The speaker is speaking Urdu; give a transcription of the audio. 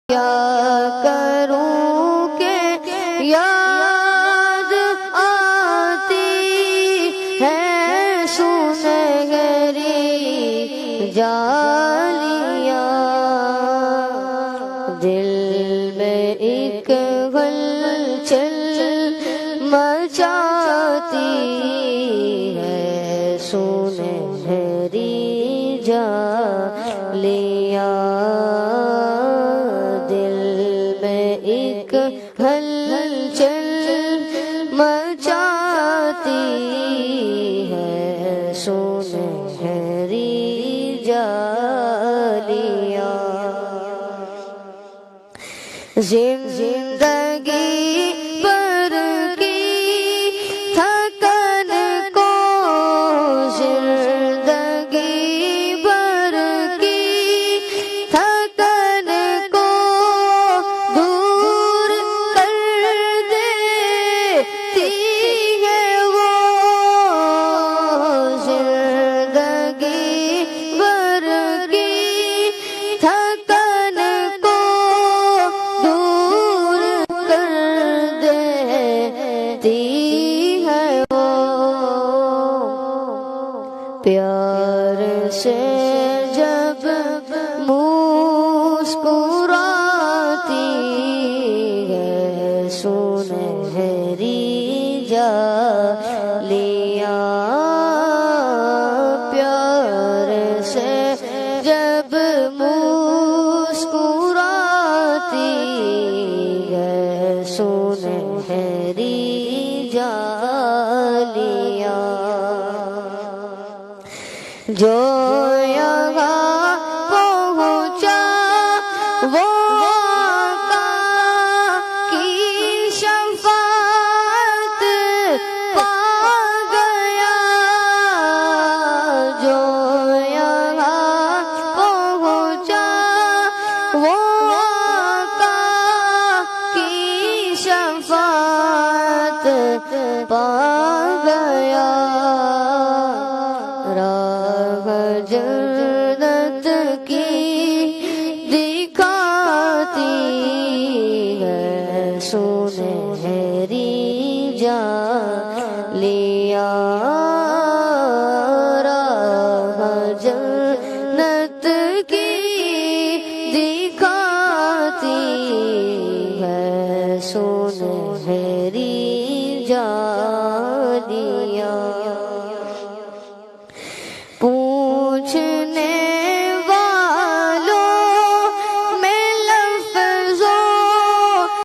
کیا کروں کہ یاد آتی ہے سنہری جالیاں، دل میں ایک ہلچل مچاتی ہے سنہری جالیاں، ہلچل مچاتی ہے سنہری جالیاں، زندگی پر کی تھکن کو، زندگی پر کی تھکن کو دور کر دیتی ہے وہ، زندگی پر کی تھکن کو دور کر دیتی ہے وہ، پیار سے جب مسکراتی ہے سنہری جالیاں، پیار سے جب مسکراتی ہے سنہری جالیاں، جو یہاں پہنچا وہ آقا کی شفاعت پا گیا، جو یہاں پہنچا وہ